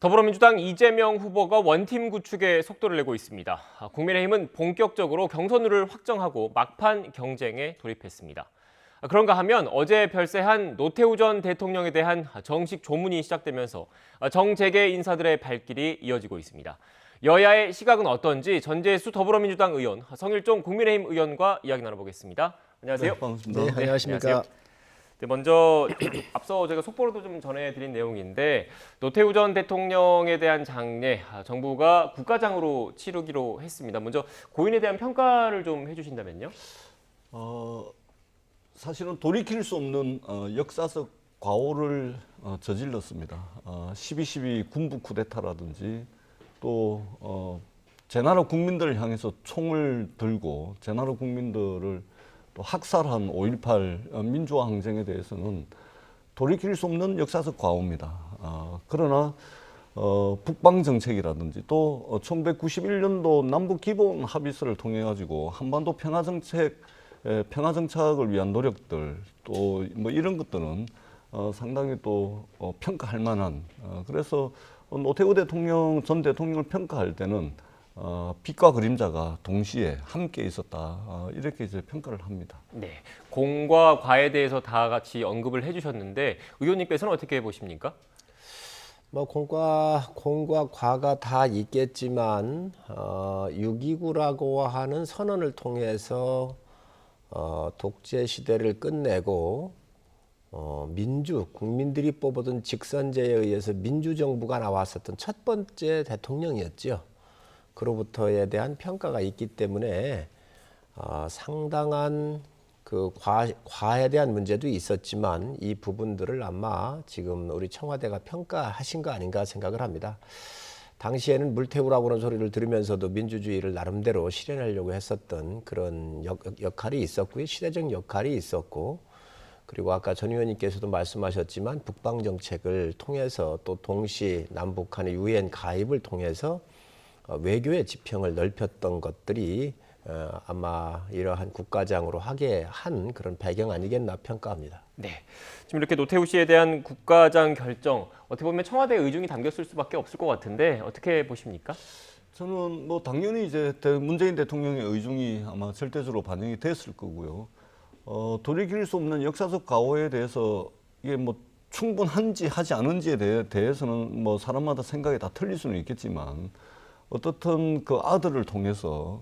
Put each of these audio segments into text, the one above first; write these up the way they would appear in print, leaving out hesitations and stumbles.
더불어민주당 이재명 후보가 원팀 구축에 속도를 내고 있습니다. 국민의힘은 본격적으로 경선룰을 확정하고 막판 경쟁에 돌입했습니다. 그런가 하면 어제 별세한 노태우 전 대통령에 대한 정식 조문이 시작되면서 정재계 인사들의 발길이 이어지고 있습니다. 여야의 시각은 어떤지 전재수 더불어민주당 의원, 성일종 국민의힘 의원과 이야기 나눠보겠습니다. 안녕하세요. 네, 반갑습니다. 네, 안녕하십니까. 안녕하세요. 네, 먼저 앞서 제가 속보로도 좀 전해드린 내용인데 노태우 전 대통령에 대한 장례 정부가 국가장으로 치르기로 했습니다. 먼저 고인에 대한 평가를 좀 해주신다면요. 사실은 돌이킬 수 없는 역사적 과오를 저질렀습니다. 12.12 군부 쿠데타라든지 또 제 나라 국민들을 향해서 총을 들고 제 나라 국민들을 또 학살한 5.18 민주화 항쟁에 대해서는 돌이킬 수 없는 역사적 과오입니다. 그러나 북방 정책이라든지 또 1991년도 남북 기본 합의서를 통해 가지고 한반도 평화 정착을 위한 노력들 또 뭐 이런 것들은 상당히 또 평가할 만한 그래서 노태우 대통령 전 대통령을 평가할 때는 빛과 그림자가 동시에 함께 있었다 이렇게 이제 평가를 합니다. 네, 공과 과에 대해서 다 같이 언급을 해주셨는데 의원님께서는 어떻게 보십니까? 뭐 공과 과가 다 있겠지만 6.29라고 하는 선언을 통해서 독재 시대를 끝내고 국민들이 뽑아둔 직선제에 의해서 민주정부가 나왔었던 첫 번째 대통령이었죠. 그로부터에 대한 평가가 있기 때문에 상당한 그 과에 대한 문제도 있었지만 이 부분들을 아마 지금 우리 청와대가 평가하신 거 아닌가 생각을 합니다. 당시에는 물태우라고 하는 소리를 들으면서도 민주주의를 나름대로 실현하려고 했었던 그런 역할이 있었고요. 시대적 역할이 있었고 그리고 아까 전 의원님께서도 말씀하셨지만 북방 정책을 통해서 또 동시 남북한의 유엔 가입을 통해서 외교의 지평을 넓혔던 것들이 아마 이러한 국가장으로 하게 한 그런 배경 아니겠나 평가합니다. 네, 지금 이렇게 노태우 씨에 대한 국가장 결정 어떻게 보면 청와대 의중이 담겼을 수밖에 없을 것 같은데 어떻게 보십니까? 저는 뭐 당연히 이제 문재인 대통령의 의중이 아마 절대적으로 반영이 됐을 거고요. 돌이킬 수 없는 역사적 과오에 대해서 이게 뭐 충분한지 하지 않은지에 대해서는 뭐 사람마다 생각이 다 틀릴 수는 있겠지만 어떻든 그 아들을 통해서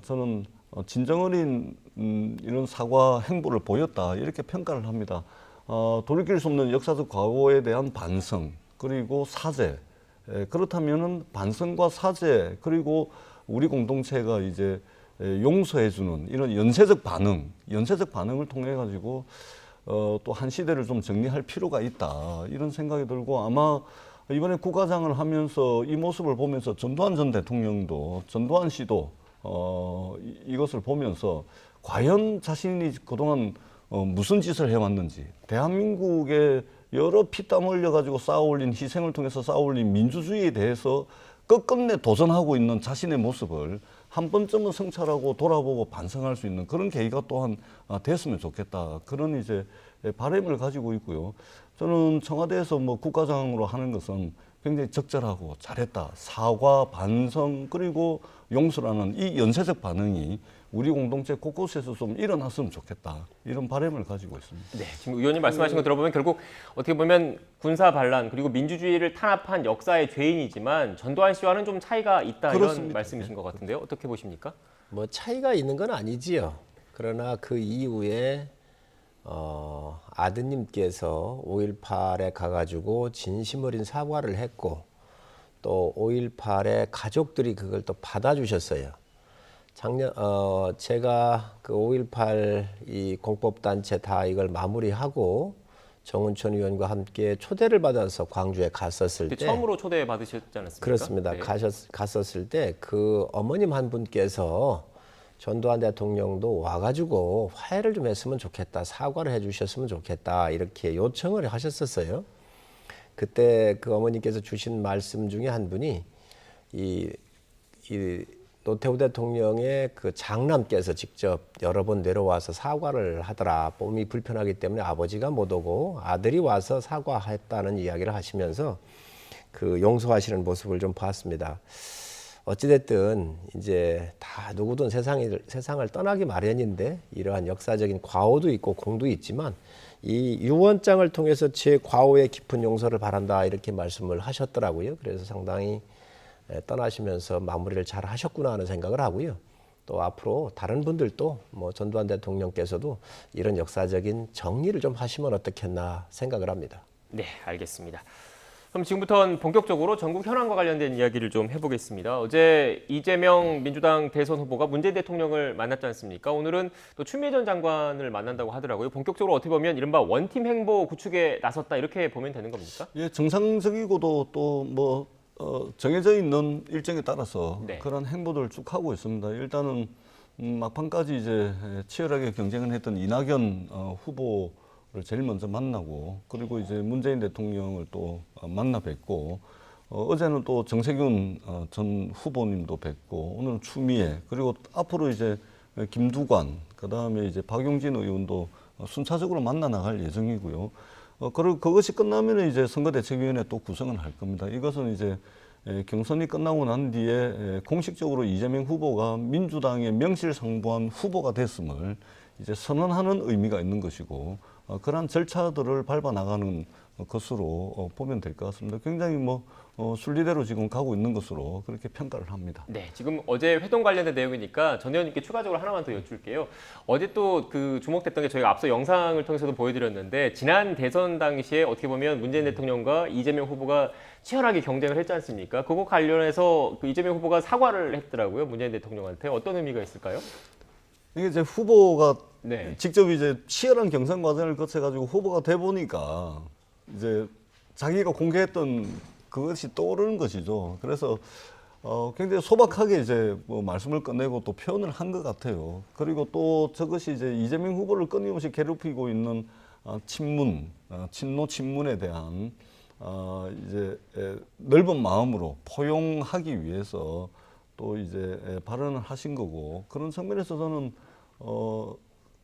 저는 진정 어린 이런 사과 행보를 보였다 이렇게 평가를 합니다. 돌이킬 수 없는 역사적 과오에 대한 반성 그리고 사죄 그렇다면은 반성과 사죄 그리고 우리 공동체가 이제 용서해주는 이런 연쇄적 반응을 통해 가지고 또 한 시대를 좀 정리할 필요가 있다 이런 생각이 들고 아마 이번에 국가장을 하면서 이 모습을 보면서 전두환 전 대통령도 전두환 씨도 이것을 보면서 과연 자신이 그동안 무슨 짓을 해왔는지 대한민국의 여러 피땀 흘려가지고 쌓아올린 희생을 통해서 쌓아올린 민주주의에 대해서 끝끝내 도전하고 있는 자신의 모습을 한 번쯤은 성찰하고 돌아보고 반성할 수 있는 그런 계기가 또한 됐으면 좋겠다. 그런 이제 바람을 가지고 있고요. 저는 청와대에서 뭐 국가장으로 하는 것은 굉장히 적절하고 잘했다. 사과, 반성, 그리고 용서라는 이 연쇄적 반응이 우리 공동체 곳곳에서 좀 일어났으면 좋겠다. 이런 바람을 가지고 있습니다. 네, 지금 의원님 말씀하신 거 들어보면 결국 어떻게 보면 군사 반란 그리고 민주주의를 탄압한 역사의 죄인이지만 전두환 씨와는 좀 차이가 있다 그렇습니다. 이런 말씀이신 것 같은데요. 어떻게 보십니까? 뭐 차이가 있는 건 아니지요. 그러나 그 이후에 아드님께서 5.18에 가가지고 진심 어린 사과를 했고 또 5.18의 가족들이 그걸 또 받아주셨어요. 제가 그 5.18 이 공법단체 다 이걸 마무리하고 정운천 의원과 함께 초대를 받아서 광주에 갔었을 때 처음으로 초대 받으셨지 않았습니까? 그렇습니다. 네. 갔었을 때 그 어머님 한 분께서 전두환 대통령도 와가지고 화해를 좀 했으면 좋겠다, 사과를 해주셨으면 좋겠다 이렇게 요청을 하셨었어요. 그때 그 어머니께서 주신 말씀 중에 한 분이 이 노태우 대통령의 그 장남께서 직접 여러 번 내려와서 사과를 하더라. 몸이 불편하기 때문에 아버지가 못 오고 아들이 와서 사과했다는 이야기를 하시면서 그 용서하시는 모습을 좀 봤습니다. 어찌됐든 이제 다 누구든 세상을 떠나기 마련인데 이러한 역사적인 과오도 있고 공도 있지만 이 유언장을 통해서 제 과오의 깊은 용서를 바란다 이렇게 말씀을 하셨더라고요. 그래서 상당히 떠나시면서 마무리를 잘 하셨구나 하는 생각을 하고요. 또 앞으로 다른 분들도 뭐 전두환 대통령께서도 이런 역사적인 정리를 좀 하시면 어떻겠나 생각을 합니다. 네, 알겠습니다. 그럼 지금부터는 본격적으로 전국 현안과 관련된 이야기를 좀 해보겠습니다. 어제 이재명 민주당 대선 후보가 문재인 대통령을 만났지 않습니까? 오늘은 또 추미애 전 장관을 만난다고 하더라고요. 본격적으로 어떻게 보면 이른바 원팀 행보 구축에 나섰다 이렇게 보면 되는 겁니까? 예, 정상적이고도 또 뭐 정해져 있는 일정에 따라서 네. 그런 행보들을 쭉 하고 있습니다. 일단은 막판까지 이제 치열하게 경쟁을 했던 이낙연 후보를 제일 먼저 만나고 그리고 이제 문재인 대통령을 또 만나 뵙고 어제는 또 정세균 전 후보님도 뵙고 오늘은 추미애 그리고 앞으로 이제 김두관 그다음에 이제 박용진 의원도 순차적으로 만나 나갈 예정이고요. 그리고 그것이 끝나면 이제 선거대책위원회 또 구성을 할 겁니다. 이것은 이제 경선이 끝나고 난 뒤에 공식적으로 이재명 후보가 민주당의 명실상부한 후보가 됐음을 이제 선언하는 의미가 있는 것이고 그러한 절차들을 밟아 나가는 것으로 보면 될 것 같습니다. 굉장히 뭐 순리대로 지금 가고 있는 것으로 그렇게 평가를 합니다. 네, 지금 어제 회동 관련된 내용이니까 전 의원님께 추가적으로 하나만 더 여쭐게요. 어제 또 그 주목됐던 게 저희가 앞서 영상을 통해서도 보여드렸는데 지난 대선 당시에 어떻게 보면 문재인 대통령과 이재명 후보가 치열하게 경쟁을 했지 않습니까? 그거 관련해서 그 이재명 후보가 사과를 했더라고요. 문재인 대통령한테 어떤 의미가 있을까요? 이게 이제 후보가 네. 직접 이제 치열한 경선 과정을 거쳐가지고 후보가 돼 보니까 이제 자기가 공개했던 그것이 떠오르는 것이죠. 그래서 굉장히 소박하게 이제 뭐 말씀을 꺼내고 또 표현을 한 것 같아요. 그리고 또 저것이 이제 이재명 후보를 끊임없이 괴롭히고 있는 친노 친문에 대한 이제 넓은 마음으로 포용하기 위해서 또 이제 발언을 하신 거고 그런 측면에서 저는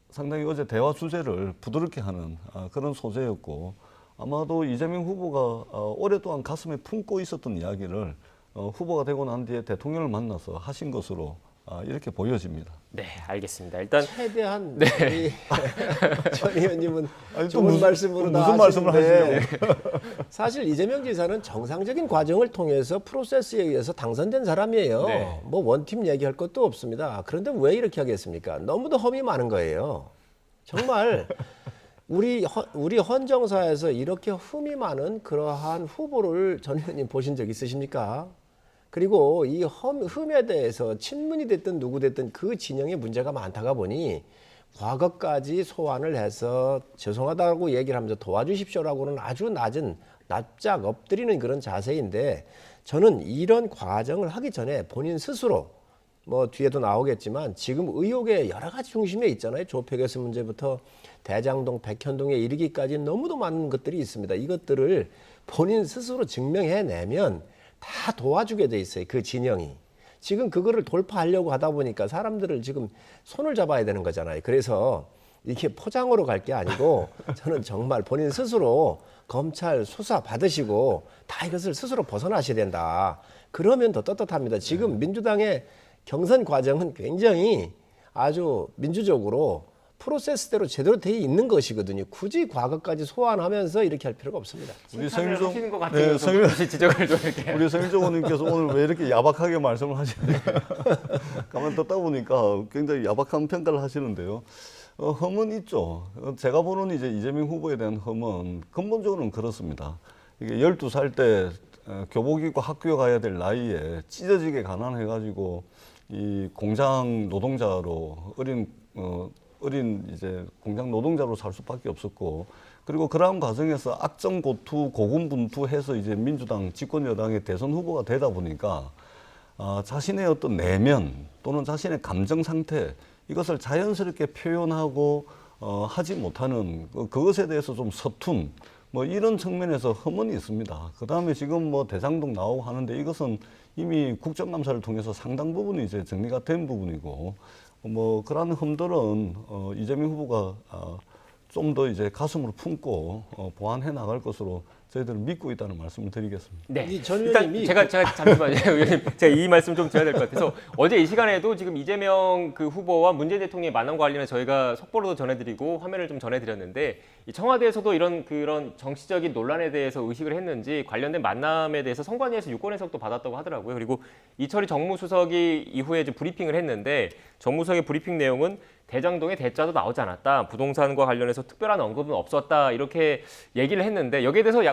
상당히 어제 대화 주제를 부드럽게 하는 그런 소재였고 아마도 이재명 후보가 오랫동안 가슴에 품고 있었던 이야기를 후보가 되고 난 뒤에 대통령을 만나서 하신 것으로 이렇게 보여집니다. 네, 알겠습니다. 일단 최대한 네. 우리 전 의원님은 아니, 또 좋은 말씀으로 무슨 말씀을 하시는데 하시냐고. 사실 이재명 지사는 정상적인 과정을 통해서 프로세스에 의해서 당선된 사람이에요. 네. 뭐 원팀 얘기할 것도 없습니다. 그런데 왜 이렇게 하겠습니까? 너무도 험이 많은 거예요. 정말 우리 헌정사에서 이렇게 흠이 많은 그러한 후보를 전 의원님 보신 적 있으십니까? 그리고 이 흠에 대해서 친문이 됐든 누구 됐든 그 진영에 문제가 많다가 보니 과거까지 소환을 해서 죄송하다고 얘기를 하면서 도와주십시오라고는 아주 낮은 납작 엎드리는 그런 자세인데 저는 이런 과정을 하기 전에 본인 스스로 뭐 뒤에도 나오겠지만 지금 의혹의 여러 가지 중심에 있잖아요. 조폐교수 문제부터 대장동, 백현동에 이르기까지 너무도 많은 것들이 있습니다. 이것들을 본인 스스로 증명해내면 다 도와주게 돼 있어요. 그 진영이. 지금 그거를 돌파하려고 하다 보니까 사람들을 지금 손을 잡아야 되는 거잖아요. 그래서 이게 포장으로 갈 게 아니고 저는 정말 본인 스스로 검찰 수사 받으시고 다 이것을 스스로 벗어나셔야 된다. 그러면 더 떳떳합니다. 지금 민주당의 경선 과정은 굉장히 아주 민주적으로 프로세스대로 제대로 돼 있는 것이거든요. 굳이 과거까지 소환하면서 이렇게 할 필요가 없습니다. 우리 하시는 것 같아요. 지적을 좀 이렇게. 우리 성일종 의원님께서 오늘 왜 이렇게 야박하게 말씀을 하시는데 가만 듣다 보니까 굉장히 야박한 평가를 하시는데요. 흠은 있죠. 제가 보는 이제 이재명 후보에 대한 흠은 근본적으로는 그렇습니다. 이게 12살 때 교복 입고 학교 가야 될 나이에 찢어지게 가난해가지고 이 공장 노동자로 어린 이제 공장 노동자로 살 수밖에 없었고 그리고 그러한 과정에서 악정고투 고군분투해서 이제 민주당 집권 여당의 대선 후보가 되다 보니까 자신의 어떤 내면 또는 자신의 감정 상태 이것을 자연스럽게 표현하고 하지 못하는 그것에 대해서 좀 서툰 뭐 이런 측면에서 흠은 있습니다. 그 다음에 지금 뭐 대장동 나오고 하는데 이것은 이미 국정감사를 통해서 상당 부분이 이제 정리가 된 부분이고 뭐 그러한 흠들은 이재명 후보가 좀 더 이제 가슴으로 품고 보완해 나갈 것으로 저희들은 믿고 있다는 말씀을 드리겠습니다. 네. 이 전 일단 의원님이 제가 잠시만요. 의원님, 제가 이 말씀 좀 드려야 될 것 같아서 어제 이 시간에도 지금 이재명 그 후보와 문재인 대통령의 만남 관련해 저희가 속보로도 전해드리고 화면을 좀 전해드렸는데 이 청와대에서도 이런 그런 정치적인 논란에 대해서 의식을 했는지 관련된 만남에 대해서 선관위에서 유권 해석도 받았다고 하더라고요. 그리고 이철희 정무수석이 이후에 좀 브리핑을 했는데 정무수석의 브리핑 내용은 대장동의 대자도 나오지 않았다. 부동산과 관련해서 특별한 언급은 없었다. 이렇게 얘기를 했는데 여기에 대해서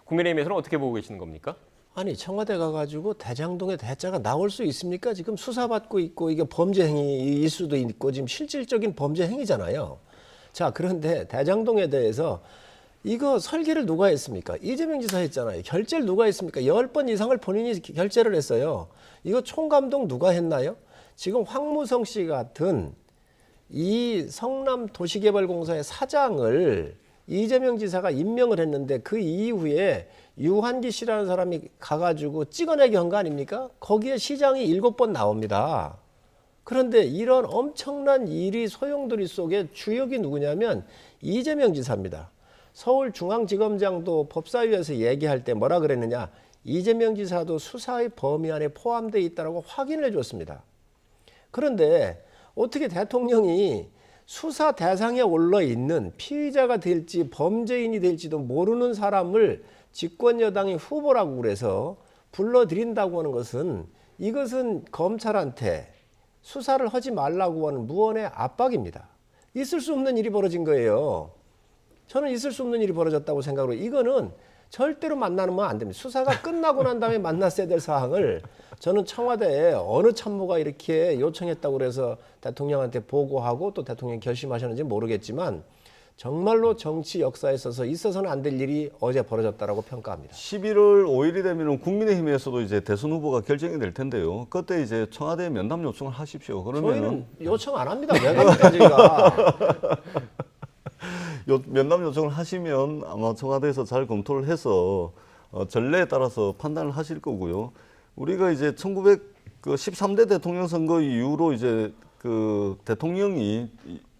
국민의힘에서는 어떻게 보고 계시는 겁니까? 아니 청와대 가가지고 대장동의 대자가 나올 수 있습니까? 지금 수사받고 있고 이게 범죄 행위일 수도 있고 지금 실질적인 범죄 행위잖아요. 자 그런데 대장동에 대해서 이거 설계를 누가 했습니까? 이재명 지사 했잖아요. 결재를 누가 했습니까? 10번 이상을 본인이 결재를 했어요. 이거 총감독 누가 했나요? 지금 황무성 씨 같은 이 성남도시개발공사의 사장을 이재명 지사가 임명을 했는데 그 이후에 유한기 씨라는 사람이 가가지고 찍어내기 한 거 아닙니까? 거기에 시장이 7번 나옵니다. 그런데 이런 엄청난 일이 소용돌이 속에 주역이 누구냐면 이재명 지사입니다. 서울중앙지검장도 법사위에서 얘기할 때 뭐라 그랬느냐? 이재명 지사도 수사의 범위 안에 포함되어 있다고 확인을 해줬습니다. 그런데 어떻게 대통령이 수사 대상에 올라 있는 피의자가 될지 범죄인이 될지도 모르는 사람을 집권 여당의 후보라고 그래서 불러들인다고 하는 것은 이것은 검찰한테 수사를 하지 말라고 하는 무언의 압박입니다. 있을 수 없는 일이 벌어진 거예요. 저는 있을 수 없는 일이 벌어졌다고 생각하고 이거는 절대로 만나면 안 됩니다. 수사가 끝나고 난 다음에 만났어야 될 사항을 저는 청와대에 어느 참모가 이렇게 요청했다고 그래서 대통령한테 보고하고 또 대통령이 결심하셨는지 모르겠지만 정말로 정치 역사에 있어서는 안 될 일이 어제 벌어졌다라고 평가합니다. 11월 5일이 되면 국민의힘에서도 이제 대선 후보가 결정이 될 텐데요. 그때 이제 청와대에 면담 요청을 하십시오. 그러면은 저희는 요청 안 합니다. 왜 갑니까 저희가? 면담 요청을 하시면 아마 청와대에서 잘 검토를 해서 전례에 따라서 판단을 하실 거고요. 우리가 이제 1913대 대통령 선거 이후로 이제 그 대통령이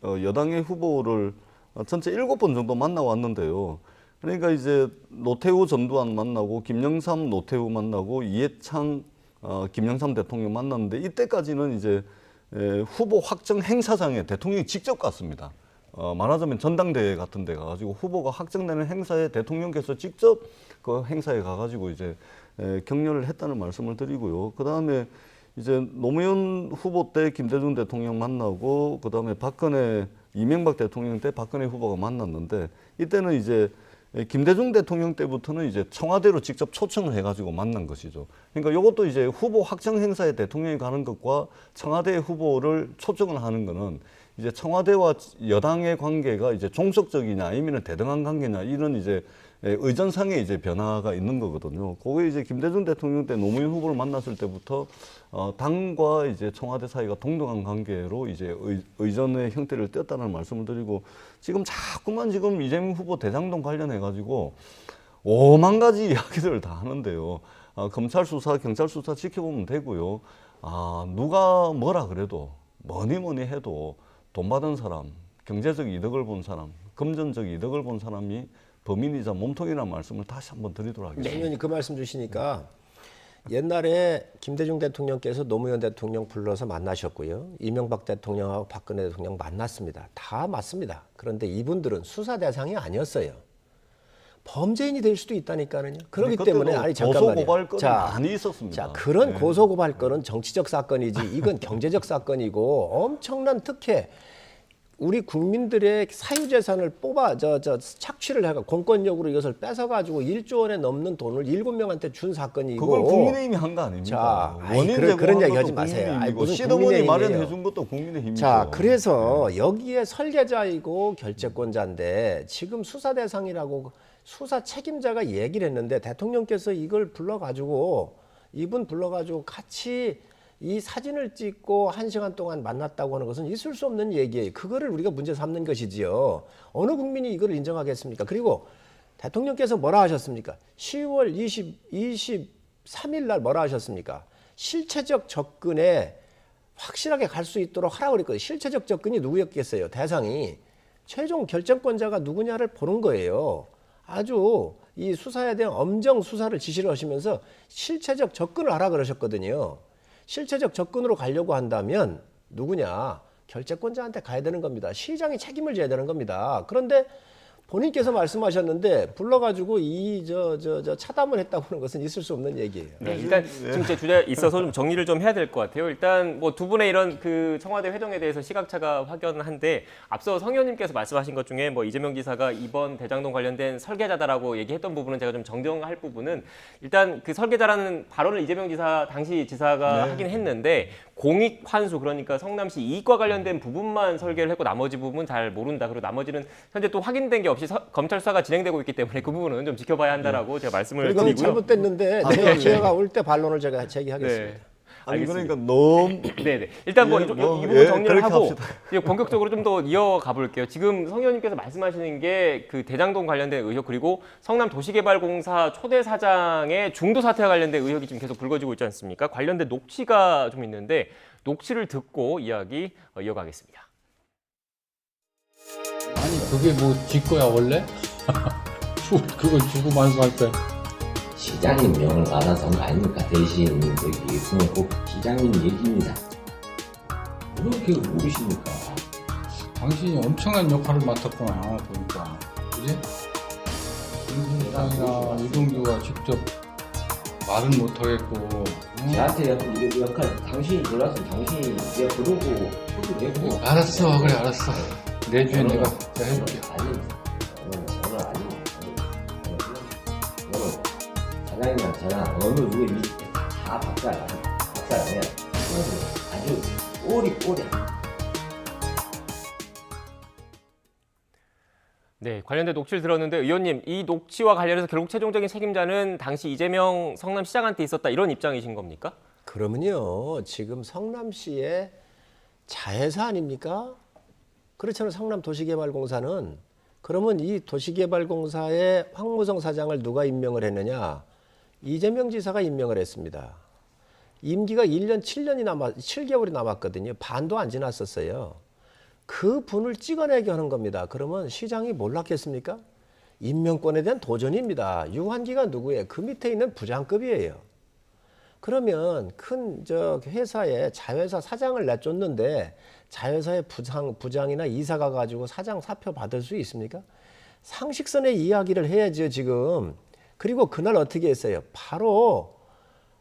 여당의 후보를 전체 7번 정도 만나왔는데요. 그러니까 이제 노태우 전두환 만나고 김영삼 노태우 만나고 이해창 김영삼 대통령 만났는데 이때까지는 이제 후보 확정 행사장에 대통령이 직접 갔습니다. 말하자면 전당대회 같은 데 가가지고 후보가 확정되는 행사에 대통령께서 직접 그 행사에 가가지고 이제 격려를 했다는 말씀을 드리고요. 그 다음에 이제 노무현 후보 때 김대중 대통령 만나고 그 다음에 박근혜 이명박 대통령 때 박근혜 후보가 만났는데 이때는 이제 김대중 대통령 때부터는 이제 청와대로 직접 초청을 해가지고 만난 것이죠. 그러니까 이것도 이제 후보 확정 행사에 대통령이 가는 것과 청와대 후보를 초청을 하는 거는 이제 청와대와 여당의 관계가 이제 종속적이냐 아니면 대등한 관계냐 이런 이제 의전상의 이제 변화가 있는 거거든요. 그게 이제 김대중 대통령 때 노무현 후보를 만났을 때부터 당과 이제 청와대 사이가 동등한 관계로 이제 의전의 형태를 띄었다는 말씀을 드리고 지금 자꾸만 지금 이재명 후보 대장동 관련해 가지고 5만 가지 이야기들을 다 하는데요. 검찰 수사, 경찰 수사 지켜보면 되고요. 누가 뭐라 그래도 뭐니 해도 돈 받은 사람, 경제적 이득을 본 사람, 금전적 이득을 본 사람이 범인이자 몸통이라는 말씀을 다시 한번 드리도록 하겠습니다. 의원님 그 말씀 주시니까 옛날에 김대중 대통령께서 노무현 대통령 불러서 만나셨고요. 이명박 대통령하고 박근혜 대통령 만났습니다. 다 맞습니다. 그런데 이분들은 수사 대상이 아니었어요. 범죄인이 될 수도 있다니까요. 그렇기 때문에 아니 잠깐만요. 고소고발건이 많이 있었습니다. 자, 그런 고소고발건은 정치적 사건이지 이건 경제적 사건이고 엄청난 특혜. 우리 국민들의 사유재산을 뽑아 착취를 해가 공권력으로 이것을 뺏어가지고 1조 원에 넘는 돈을 7명한테 준 사건이고 그걸 국민의힘이 한 거 아닙니까? 자, 원인 그런 제공한 얘기 하지 것도 마세요. 국민의힘이고 무슨 시드머니 국민의힘이에요. 마련해 준 것도 국민의힘이죠. 자, 그래서 여기에 설계자이고 결재권자인데 지금 수사 대상이라고 수사 책임자가 얘기를 했는데 대통령께서 이걸 이분 불러가지고 같이 이 사진을 찍고 1시간 동안 만났다고 하는 것은 있을 수 없는 얘기예요. 그거를 우리가 문제 삼는 것이지요. 어느 국민이 이걸 인정하겠습니까? 그리고 대통령께서 뭐라 하셨습니까? 10월 23일 날 뭐라 하셨습니까? 실체적 접근에 확실하게 갈 수 있도록 하라고 그랬거든요. 실체적 접근이 누구였겠어요? 대상이. 최종 결정권자가 누구냐를 보는 거예요. 아주 이 수사에 대한 엄정 수사를 지시를 하시면서 실체적 접근을 하라 그러셨거든요. 실체적 접근으로 가려고 한다면 누구냐? 결재권자한테 가야 되는 겁니다. 시장이 책임을 져야 되는 겁니다. 그런데 본인께서 말씀하셨는데 불러가지고 차담을 했다고 하는 것은 있을 수 없는 얘기예요. 네, 일단 지금 제 주제에 있어서 좀 정리를 좀 해야 될 것 같아요. 일단 뭐 두 분의 이런 그 청와대 회동에 대해서 시각차가 확연한데 앞서 성 의원님께서 말씀하신 것 중에 뭐 이재명 지사가 이번 대장동 관련된 설계자다라고 얘기했던 부분은 제가 좀 정정할 부분은 일단 그 설계자라는 발언을 이재명 지사 당시 지사가 하긴 했는데 공익 환수 그러니까 성남시 이익과 관련된 부분만 설계를 했고 나머지 부분은 잘 모른다. 그리고 나머지는 현재 또 확인된 게 없이 검찰 수사가 진행되고 있기 때문에 그 부분은 좀 지켜봐야 한다라고 제가 말씀을 이건 드리고요. 잘못됐는데 내가 기회가 올 때 반론을 제가 제기하겠습니다. 네. 아니 알겠습니다. 그러니까 너무 네네. 일단 뭐 예, 이 뭐, 부분 예, 정리를 그렇게 하고 합시다. 이제 본격적으로 좀 더 이어가 볼게요. 지금 성 의원님께서 말씀하시는 게 그 대장동 관련된 의혹 그리고 성남 도시개발공사 초대 사장의 중도 사태와 관련된 의혹이 지금 계속 불거지고 있지 않습니까? 관련된 녹취가 좀 있는데 녹취를 듣고 이야기 이어가겠습니다. 아니 그게 뭐 지 거야 원래? 그걸 주고 말고 할 거야. 시장님 명을 받아서 한 거 아닙니까? 대신 여기 꼭 시장님 얘기입니다. 그렇게 모르십니까? 당신이 엄청난 역할을 맡았구나 보니까, 그지? 김수장이나 유동규가 직접 말은 못하겠고, 응? 저한테 이 역할 당신이 골랐으면 당신이 내가 그러고 해도 되고. 알았어, 그래 알았어. 내주에 내가 해줄게. 오늘 아닙니다. 오늘 사장님이랑 저랑 어느 누구의 밑에 다 박살 아니야. 아주 꼬리. 네, 관련된 녹취를 들었는데 의원님 이 녹취와 관련해서 결국 최종적인 책임자는 당시 이재명 성남시장한테 있었다 이런 입장이신 겁니까? 그러면요, 지금 성남시의 자회사 아닙니까? 그렇잖아요. 성남도시개발공사는. 그러면 이 도시개발공사의 황무성 사장을 누가 임명을 했느냐? 이재명 지사가 임명을 했습니다. 임기가 1년 7개월이 남았거든요. 반도 안 지났었어요. 그 분을 찍어내게 하는 겁니다. 그러면 시장이 몰랐겠습니까? 임명권에 대한 도전입니다. 유한기가 누구예요? 그 밑에 있는 부장급이에요. 그러면 큰 회사에 자회사 사장을 내쫓는데 자회사의 부장이나 이사가 가지고 사장 사표 받을 수 있습니까? 상식선의 이야기를 해야죠, 지금. 그리고 그날 어떻게 했어요? 바로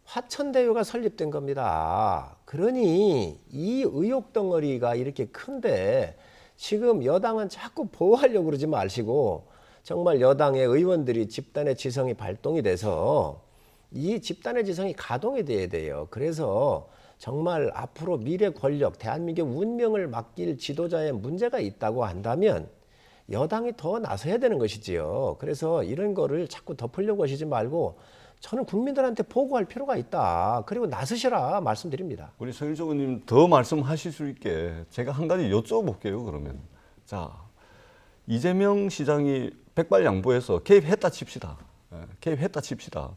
화천대유가 설립된 겁니다. 그러니 이 의혹 덩어리가 이렇게 큰데 지금 여당은 자꾸 보호하려고 그러지 마시고 정말 여당의 의원들이 집단의 지성이 발동이 돼서 이 집단의 지성이 가동이 돼야 돼요. 그래서 정말 앞으로 미래 권력, 대한민국 운명을 맡길 지도자의 문제가 있다고 한다면 여당이 더 나서야 되는 것이지요. 그래서 이런 거를 자꾸 덮으려고 하시지 말고 저는 국민들한테 보고할 필요가 있다. 그리고 나서시라 말씀드립니다. 우리 서일조 의원님 더 말씀하실 수 있게 제가 한 가지 여쭤볼게요. 그러면 자 이재명 시장이 백발양보해서 개입했다 칩시다. 개입했다 칩시다.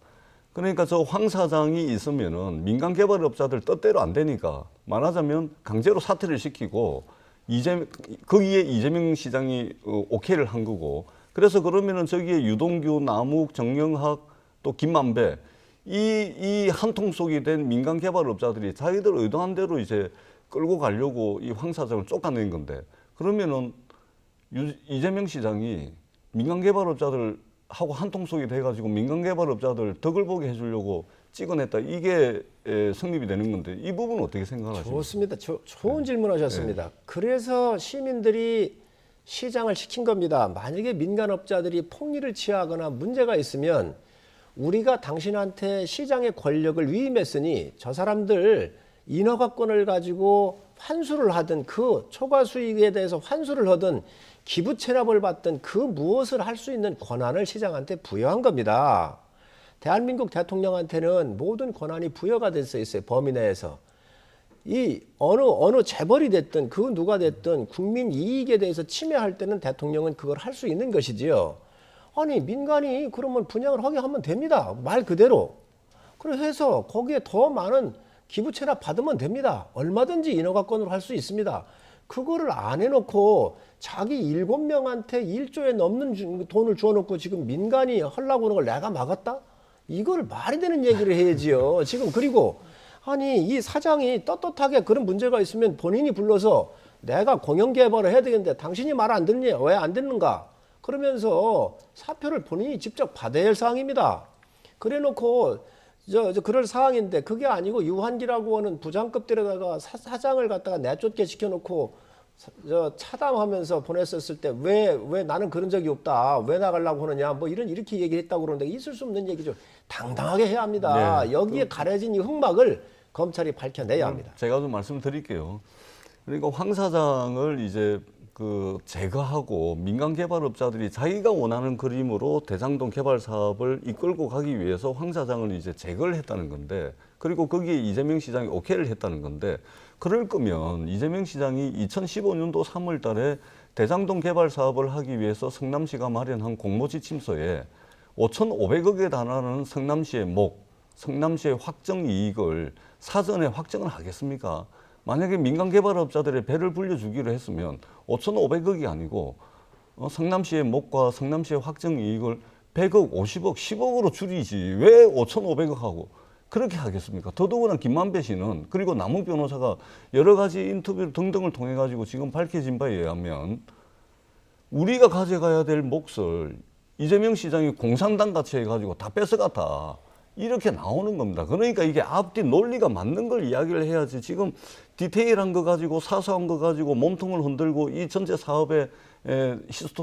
그러니까 저 황 사장이 있으면은 민간 개발업자들 뜻대로 안 되니까 말하자면 강제로 사퇴를 시키고 거기에 이재명 시장이 오케이를 한 거고 그래서 그러면은 저기에 유동규, 남욱, 정영학 또 김만배 이 한 통 속이 된 민간 개발업자들이 자기들 의도한 대로 이제 끌고 가려고 이 황 사장을 쫓아낸 건데 그러면은 이재명 시장이 민간 개발업자들 하고 한 통 속이 돼가지고 민간 개발업자들 덕을 보게 해주려고 찍어냈다 이게 성립이 되는 건데 이 부분은 어떻게 생각하십니까? 좋습니다. 좋은 질문하셨습니다. 그래서 시민들이 시장을 시킨 겁니다. 만약에 민간업자들이 폭리를 취하거나 문제가 있으면 우리가 당신한테 시장의 권력을 위임했으니 저 사람들 인허가권을 가지고 환수를 하든 그 초과 수익에 대해서 환수를 하든 기부 체납을 받든 그 무엇을 할 수 있는 권한을 시장한테 부여한 겁니다. 대한민국 대통령한테는 모든 권한이 부여가 될 수 있어요. 범위 내에서. 이 어느 재벌이 됐든 그 누가 됐든 국민 이익에 대해서 침해할 때는 대통령은 그걸 할 수 있는 것이지요. 아니 민간이 그러면 분양을 하게 하면 됩니다. 말 그대로. 그래서 해서 거기에 더 많은 기부 체납 받으면 됩니다. 얼마든지 인허가권으로 할 수 있습니다. 그거를 안 해놓고 자기 7명한테 1조에 넘는 돈을 주어놓고 지금 민간이 하려고 하는 걸 내가 막았다? 이걸 말이 되는 얘기를 해야지요. 지금 그리고 아니 이 사장이 떳떳하게 그런 문제가 있으면 본인이 불러서 내가 공영개발을 해야 되겠는데 당신이 말 안 듣니? 왜 안 듣는가? 그러면서 사표를 본인이 직접 받아야 할 사항입니다. 그래놓고 그럴 상황인데 그게 아니고 유한기라고 하는 부장급들에다가 사장을 갖다가 내쫓게 시켜놓고 차담하면서 보냈었을 때 왜 나는 그런 적이 없다. 왜 나가려고 하느냐. 뭐 이렇게 얘기했다고 그러는데 있을 수 없는 얘기죠. 당당하게 해야 합니다. 네. 여기에 가려진 이 흑막을 검찰이 밝혀내야 합니다. 제가 좀 말씀드릴게요. 그러니까 황 사장을 이제 그 제거하고 민간 개발업자들이 자기가 원하는 그림으로 대장동 개발 사업을 이끌고 가기 위해서 황 사장을 이제 제거를 했다는 건데, 그리고 거기에 이재명 시장이 오케이를 했다는 건데, 그럴 거면 이재명 시장이 2015년도 3월 달에 대장동 개발 사업을 하기 위해서 성남시가 마련한 공모지침서에 5,500억에 달하는 성남시의 성남시의 확정 이익을 사전에 확정을 하겠습니까? 만약에 민간 개발업자들의 배를 불려주기로 했으면 5,500억이 아니고 성남시의 목과 성남시의 확정 이익을 100억, 50억, 10억으로 줄이지 왜 5,500억 하고 그렇게 하겠습니까? 더더구나 김만배 씨는, 그리고 남욱 변호사가 여러 가지 인터뷰 등등을 통해 가지고 지금 밝혀진 바에 의하면 우리가 가져가야 될 몫을 이재명 시장이 공산당 같이 해가지고 다 뺏어갔다. 이렇게 나오는 겁니다. 그러니까 이게 앞뒤 논리가 맞는 걸 이야기를 해야지, 지금 디테일한 거 가지고 사소한 거 가지고 몸통을 흔들고 이 전체 사업의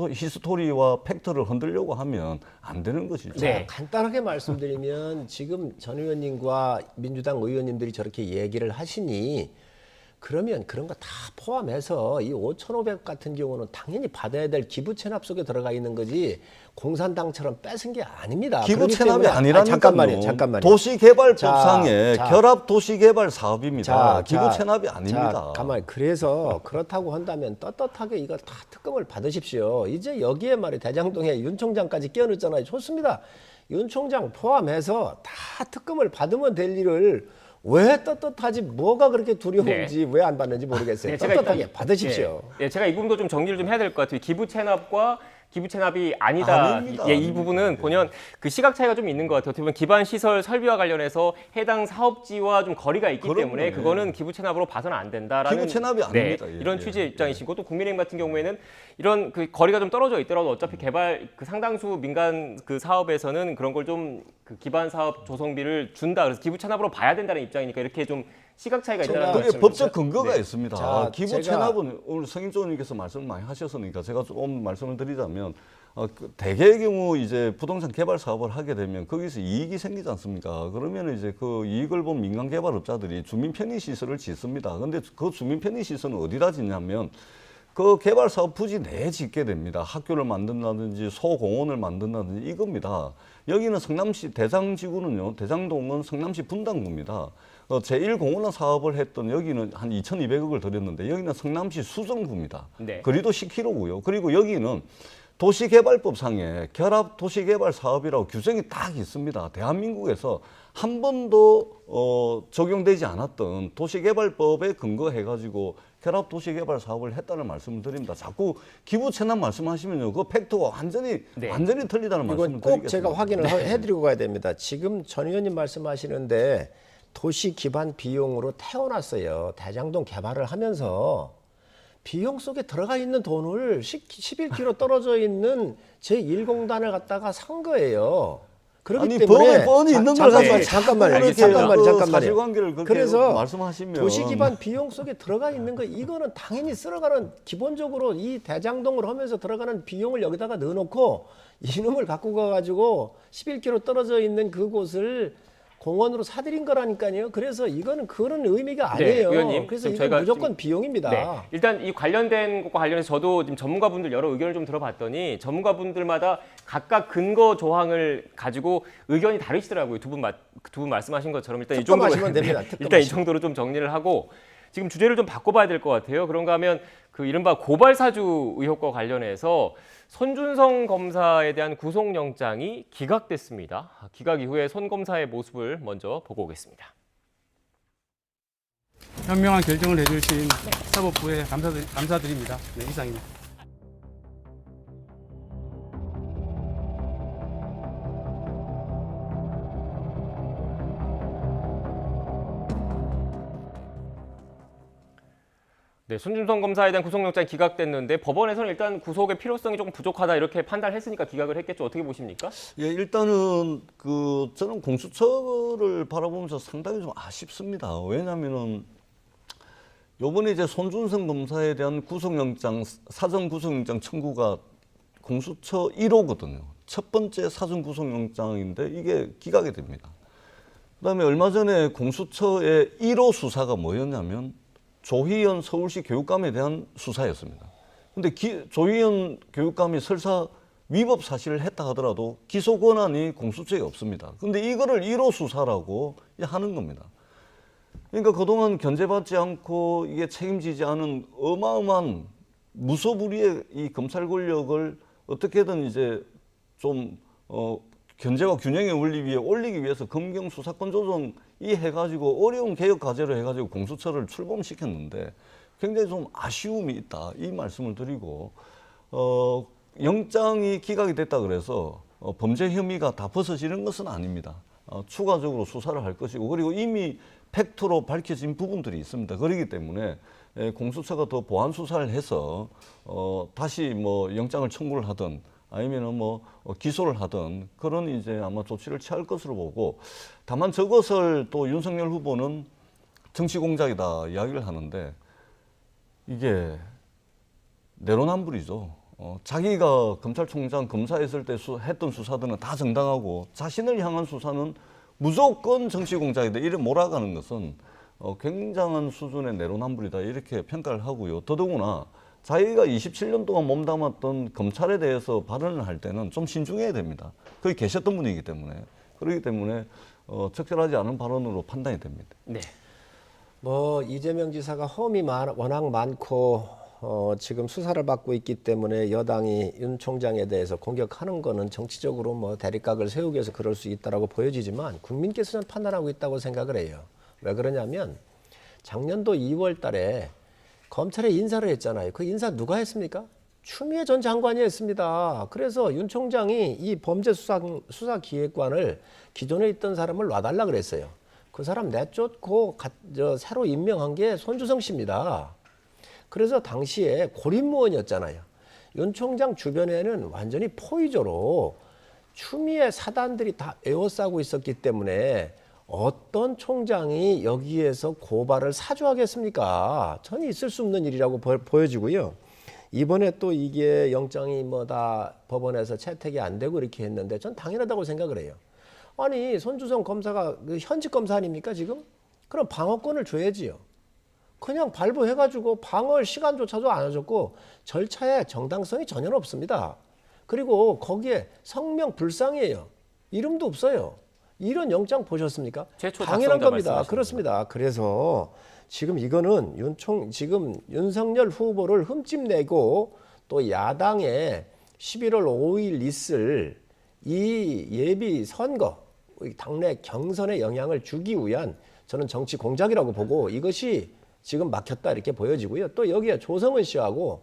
히스토리와 팩트를 흔들려고 하면 안 되는 것이죠. 자, 간단하게 말씀드리면 지금 전 의원님과 민주당 의원님들이 저렇게 얘기를 하시니 그러면 그런 거 다 포함해서 이 5,500 같은 경우는 당연히 받아야 될 기부 체납 속에 들어가 있는 거지 공산당처럼 뺏은 게 아닙니다. 기부 그렇기 체납이 때문에- 아니라니까요. 잠깐만요. 도시개발법상의 자, 결합 도시개발 사업입니다. 기부 자, 체납이 아닙니다. 자, 가만히. 그래서 그렇다고 한다면 떳떳하게 이거 다 특검을 받으십시오. 이제 여기에 말이 대장동에 윤 총장까지 끼워넣었잖아요. 좋습니다. 윤 총장 포함해서 다 특검을 받으면 될 일을 왜 떳떳하지, 뭐가 그렇게 두려운지 왜 안 받는지 모르겠어요. 떳떳하게 받으십시오. 제가 이 부분도 좀 정리를 좀 해야 될 것 같아요. 기부 체납과 기부 체납이 아니다. 아닙니다. 이 부분은 보면 그 시각 차이가 좀 있는 것 같아요. 어떻게 보면 기반 시설 설비와 관련해서 해당 사업지와 좀 거리가 있기 그럼요. 때문에 그거는 기부 체납으로 봐서는 안 된다라는 기부 체납이 아닙니다. 예, 이런 예, 취지의 예. 입장이시고, 또 국민의힘 같은 경우에는 이런 그 거리가 좀 떨어져 있더라도 어차피 개발 그 상당수 민간 그 사업에서는 그런 걸 좀 그 기반 사업 조성비를 준다. 그래서 기부 체납으로 봐야 된다는 입장이니까 이렇게 좀 시각 차이가 있다는 제가- 그게 말씀을 법적 근거가 네. 있습니다. 자, 기부 제가- 체납은 오늘 성인조 의원님께서 말씀을 많이 하셨으니까 제가 좀 말씀을 드리자면, 대개의 경우 이제 부동산 개발 사업을 하게 되면 거기서 이익이 생기지 않습니까? 그러면 이제 그 이익을 본 민간 개발업자들이 주민 편의 시설을 짓습니다. 근데 그 주민 편의 시설은 어디다 짓냐면 그 개발 사업 부지 내에 짓게 됩니다. 학교를 만든다든지 소공원을 만든다든지 이겁니다. 여기는 성남시 대장지구는요, 대장동은 성남시 분당구입니다. 제1공원화 사업을 했던 여기는 한 2,200억을 들였는데 여기는 성남시 수성구입니다. 네. 거리도 10km고요. 그리고 여기는 도시개발법상에 결합 도시개발 사업이라고 규정이 딱 있습니다. 대한민국에서 한 번도 적용되지 않았던 도시개발법에 근거해가지고 결합 도시개발 사업을 했다는 말씀을 드립니다. 자꾸 기부 체납 말씀하시면요, 그 팩트가 완전히 틀리다는 말씀을 이건 드리겠습니다. 꼭 제가 확인을 해드리고 가야 됩니다. 지금 전 의원님 말씀하시는데 도시 기반 비용으로 태워놨어요. 대장동 개발을 하면서 비용 속에 들어가 있는 돈을 11km 떨어져 있는 제1공단을 갖다가 산 거예요. 그렇기 아니, 때문에 법에 뻔히 있는 걸 가지고 잠깐만요. 사실관계를 그렇게 그래서 말씀하시면 도시 기반 비용 속에 들어가 있는 거, 이거는 당연히 쓸어가는, 기본적으로 이 대장동을 하면서 들어가는 비용을 여기다가 넣어놓고 이놈을 갖고 가가지고 11km 떨어져 있는 그곳을 공원으로 사들인 거라니까요. 그래서 이거는 그런 의미가 아니에요. 의원님, 그래서 지금 이건 저희가 무조건 지금- 비용입니다. 네. 일단 이 관련된 것과 관련해서 저도 지금 전문가분들 여러 의견을 좀 들어봤더니 전문가분들마다 각각 근거 조항을 가지고 의견이 다르시더라고요. 두 분 말씀하신 것처럼 일단 이 정도로 특검하시면 됩니다. 일단 이 특검하시면. 정도로 좀 정리를 하고 지금 주제를 좀 바꿔봐야 될 것 같아요. 그런가 하면 그 이른바 고발사주 의혹과 관련해서 손준성 검사에 대한 구속영장이 기각됐습니다. 기각 이후에 손 검사의 모습을 먼저 보고 오겠습니다. 현명한 결정을 해주신 사법부에 감사드립니다. 네, 이상입니다. 네, 손준성 검사에 대한 구속영장이 기각됐는데 법원에서는 일단 구속의 필요성이 조금 부족하다 이렇게 판단했으니까 기각을 했겠죠. 어떻게 보십니까? 예, 일단은 저는 공수처를 바라보면서 상당히 좀 아쉽습니다. 왜냐하면은 요번에 이제 손준성 검사에 대한 구속영장, 사전 구속영장 청구가 공수처 1호거든요. 첫 번째 사전 구속영장인데 이게 기각이 됩니다. 그다음에 얼마 전에 공수처의 1호 수사가 뭐였냐면 조희연 서울시 교육감에 대한 수사였습니다. 근데 조희연 교육감이 설사 위법 사실을 했다 하더라도 기소 권한이 공수처에 없습니다. 근데 이거를 1호 수사라고 하는 겁니다. 그러니까 그동안 견제받지 않고 이게 책임지지 않은 어마어마한 무소불위의 이 검찰 권력을 어떻게든 이제 좀 견제와 균형의 원리 위에 올리기 위해서 검경 수사권 조정 해가지고 어려운 개혁 과제로 해가지고 공수처를 출범시켰는데 굉장히 좀 아쉬움이 있다 이 말씀을 드리고 영장이 기각이 됐다 그래서 범죄 혐의가 다 벗어지는 것은 아닙니다. 추가적으로 수사를 할 것이고 그리고 이미 팩트로 밝혀진 부분들이 있습니다. 그렇기 때문에 공수처가 더 보완 수사를 해서 다시 뭐 영장을 청구를 하든 아니면은 뭐 기소를 하든 그런 이제 아마 조치를 취할 것으로 보고 다만 저것을 또 윤석열 후보는 정치 공작이다 이야기를 하는데 이게 내로남불이죠. 자기가 검찰총장 검사했을 때 했던 수사들은 다 정당하고 자신을 향한 수사는 무조건 정치 공작이다 이래 몰아가는 것은 굉장한 수준의 내로남불이다 이렇게 평가를 하고요. 더더구나 자기가 27년 동안 몸담았던 검찰에 대해서 발언을 할 때는 좀 신중해야 됩니다. 거기 계셨던 분이기 때문에. 그렇기 때문에 적절하지 않은 발언으로 판단이 됩니다. 네. 뭐 이재명 지사가 험이 워낙 많고 지금 수사를 받고 있기 때문에 여당이 윤 총장에 대해서 공격하는 거는 정치적으로 뭐 대립각을 세우기 위해서 그럴 수 있다라고 보여지지만 국민께서는 판단하고 있다고 생각을 해요. 왜 그러냐면 작년도 2월 달에 검찰에 인사를 했잖아요. 그 인사 누가 했습니까? 추미애 전 장관이 했습니다. 그래서 윤 총장이 이 범죄수사기획관을 기존에 있던 사람을 놔달라 그랬어요. 그 사람 내쫓고 새로 임명한 게 손주성 씨입니다. 그래서 당시에 고립무원이었잖아요. 윤 총장 주변에는 완전히 포위조로 추미애 사단들이 다 에워싸고 있었기 때문에 어떤 총장이 여기에서 고발을 사주하겠습니까? 전혀 있을 수 없는 일이라고 보여지고요. 이번에 또 이게 영장이 뭐 다 법원에서 채택이 안 되고 이렇게 했는데 전 당연하다고 생각을 해요. 아니 손주성 검사가 현직 검사 아닙니까 지금? 그럼 방어권을 줘야지요. 그냥 발부해가지고 방어할 시간조차도 안 해줬고 절차에 정당성이 전혀 없습니다. 그리고 거기에 성명 불상이에요. 이름도 없어요. 이런 영장 보셨습니까? 당연한 겁니다. 그렇습니다. 그래서 지금 이거는 지금 윤석열 후보를 흠집내고 또 야당에 11월 5일 있을 이 예비 선거, 당내 경선에 영향을 주기 위한 저는 정치 공작이라고 보고 이것이 지금 막혔다 이렇게 보여지고요. 또 여기에 조성은 씨하고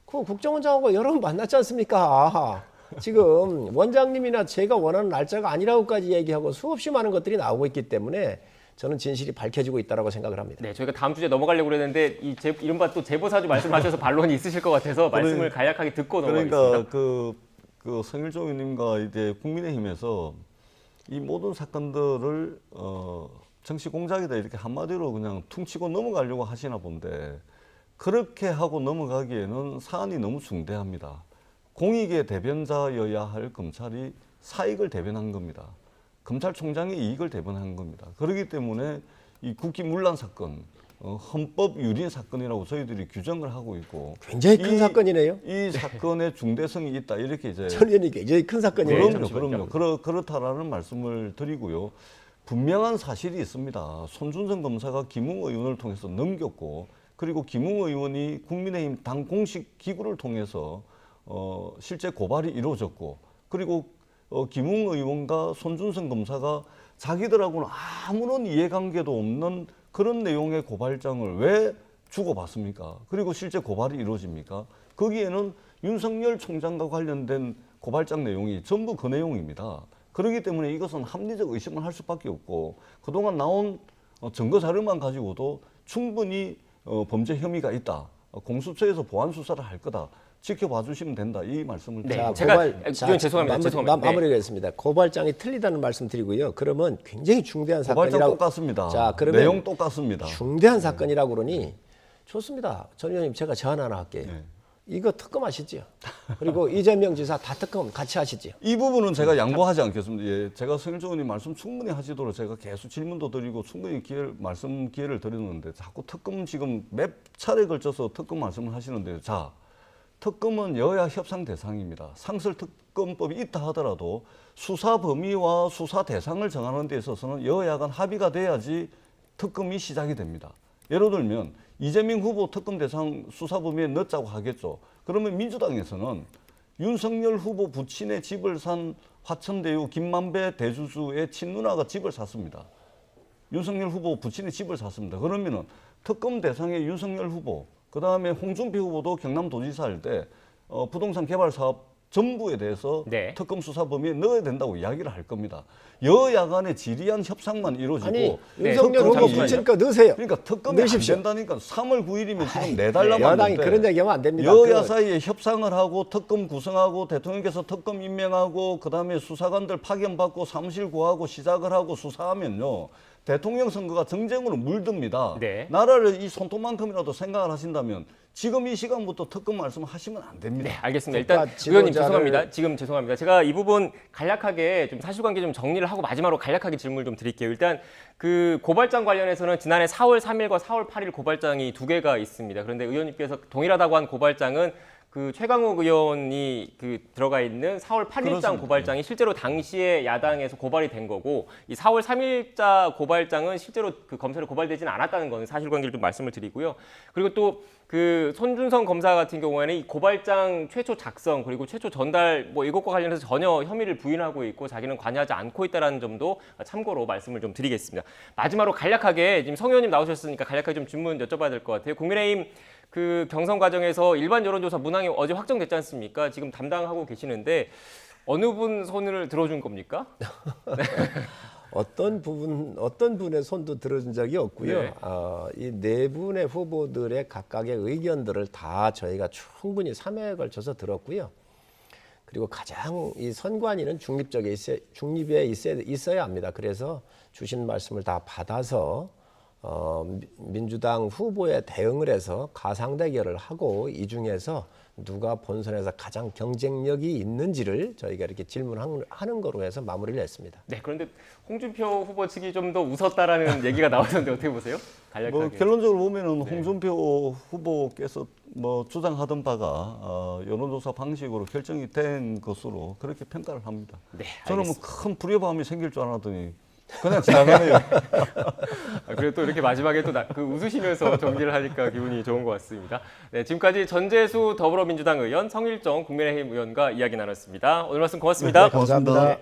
그 국정원장하고 여러 번 만났지 않습니까? 지금 원장님이나 제가 원하는 날짜가 아니라고까지 얘기하고 수없이 많은 것들이 나오고 있기 때문에 저는 진실이 밝혀지고 있다고 생각을 합니다. 네, 저희가 다음 주제 넘어가려고 그랬는데 이른바 또 제보사주 말씀하셔서 반론이 있으실 것 같아서 말씀을 간략하게 듣고 넘어가겠습니다. 그러니까 그 성일종 의원님과 이제 국민의힘에서 이 모든 사건들을 정치 공작이다 이렇게 한마디로 그냥 퉁치고 넘어가려고 하시나 본데 그렇게 하고 넘어가기에는 사안이 너무 중대합니다. 공익의 대변자여야 할 검찰이 사익을 대변한 겁니다. 검찰총장의 이익을 대변한 겁니다. 그렇기 때문에 이 국기문란 사건, 헌법 유린 사건이라고 저희들이 규정을 하고 있고 굉장히 큰 사건이네요. 이 사건의 중대성이 있다 이렇게 이제 전현이 굉장히 큰 사건이네요. 그럼요. 그렇다라는 말씀을 드리고요. 분명한 사실이 있습니다. 손준성 검사가 김웅 의원을 통해서 넘겼고 그리고 김웅 의원이 국민의힘 당 공식 기구를 통해서 실제 고발이 이루어졌고 그리고 김웅 의원과 손준성 검사가 자기들하고는 아무런 이해관계도 없는 그런 내용의 고발장을 왜 주고받습니까? 그리고 실제 고발이 이루어집니까? 거기에는 윤석열 총장과 관련된 고발장 내용이 전부 그 내용입니다. 그렇기 때문에 이것은 합리적 의심을 할 수밖에 없고 그동안 나온 증거 자료만 가지고도 충분히 범죄 혐의가 있다. 공수처에서 보안 수사를 할 거다. 지켜봐 주시면 된다. 이 말씀을 네, 드립니다. 제가 죄송합니다. 죄송합니다. 네. 마무리하겠습니다. 고발장이 틀리다는 말씀 드리고요. 그러면 굉장히 중대한 고발장 사건이라고. 똑같습니다. 자, 그러면 내용 똑같습니다. 중대한 사건이라고 그러니 좋습니다. 전 의원님 제가 제안 하나 할게요. 네. 이거 특검하시죠. 그리고 이재명 지사 다 특검 같이 하시죠. 이 부분은 제가 양보하지 않겠습니다. 예, 제가 성일종 의원님 말씀 충분히 하시도록 제가 계속 질문도 드리고 충분히 말씀 기회를 드렸는데 자꾸 특검 지금 몇 차례 걸쳐서 특검 말씀을 하시는데요. 자, 특검은 여야 협상 대상입니다. 상설특검법이 있다 하더라도 수사 범위와 수사 대상을 정하는 데 있어서는 여야 간 합의가 돼야지 특검이 시작이 됩니다. 예를 들면 이재명 후보 특검 대상 수사 범위에 넣자고 하겠죠. 그러면 민주당에서는 윤석열 후보 부친의 집을 산 화천대유 김만배 대주주의 친누나가 집을 샀습니다. 윤석열 후보 부친의 집을 샀습니다. 그러면은 특검 대상의 윤석열 후보, 그 다음에 홍준표 후보도 경남도지사 할 때 부동산 개발 사업 전부에 대해서 네. 특검 수사 범위에 넣어야 된다고 이야기를 할 겁니다. 여야 간의 지리한 협상만 이루어지고 아니 네, 윤석열 후보 특검이 붙일 거 넣으세요. 그러니까 특검이 안 넣으십시오. 된다니까 3월 9일이면 지금 4달 남았는데 여당이 그런 얘기하면 안 됩니다. 여야 그건 사이에 협상을 하고 특검 구성하고 대통령께서 특검 임명하고 그다음에 수사관들 파견받고 사무실 구하고 시작을 하고 수사하면요. 대통령 선거가 정쟁으로 물듭니다. 네. 나라를 이 손톱만큼이라도 생각을 하신다면 지금 이 시간부터 특검 말씀하시면 안 됩니다. 네, 알겠습니다. 일단 국가 의원님 지도자를- 죄송합니다. 지금 죄송합니다. 제가 이 부분 간략하게 좀 사실관계 좀 정리를 하고 마지막으로 간략하게 질문을 좀 드릴게요. 일단 그 고발장 관련해서는 지난해 4월 3일과 4월 8일 고발장이 2개가 있습니다. 그런데 의원님께서 동일하다고 한 고발장은 그 최강욱 의원이 그 들어가 있는 4월 8일장 그렇습니다. 고발장이 실제로 당시에 야당에서 고발이 된 거고 이 4월 3일자 고발장은 실제로 그 검찰에 고발되지는 않았다는 거는 사실관계를 좀 말씀을 드리고요. 그리고 또 그 손준성 검사 같은 경우에는 이 고발장 최초 작성 그리고 최초 전달 뭐 이것과 관련해서 전혀 혐의를 부인하고 있고 자기는 관여하지 않고 있다라는 점도 참고로 말씀을 좀 드리겠습니다. 마지막으로 간략하게 지금 성 의원님 나오셨으니까 간략하게 좀 질문 여쭤봐야 될 것 같아요. 국민의힘 그 경선 과정에서 일반 여론조사 문항이 어제 확정됐지 않습니까? 지금 담당하고 계시는데 어느 분 손을 들어준 겁니까? 어떤 분의 손도 들어준 적이 없고요. 네. 이 네 분의 후보들의 각각의 의견들을 다 저희가 충분히 3회에 걸쳐서 들었고요. 그리고 가장 이 선관위는 중립에 있어야 합니다. 그래서 주신 말씀을 다 받아서 민주당 후보에 대응을 해서 가상 대결을 하고 이 중에서 누가 본선에서 가장 경쟁력이 있는지를 저희가 이렇게 질문하는 거로 해서 마무리를 했습니다. 네, 그런데 홍준표 후보 측이 좀 더 웃었다라는 얘기가 나왔는데 어떻게 보세요? 간략하게. 뭐 결론적으로 보면은 홍준표 후보께서 뭐 주장하던 바가 여론조사 방식으로 결정이 된 것으로 그렇게 평가를 합니다. 네, 저는 뭐 알겠습니다. 큰 불협화음이 생길 줄 알았더니 그냥 지나가네요. 그리고 또 이렇게 마지막에 또 그 웃으시면서 정리를 하니까 기분이 좋은 것 같습니다. 네, 지금까지 전재수 더불어민주당 의원, 성일종 국민의힘 의원과 이야기 나눴습니다. 오늘 말씀 고맙습니다. 감사합니다.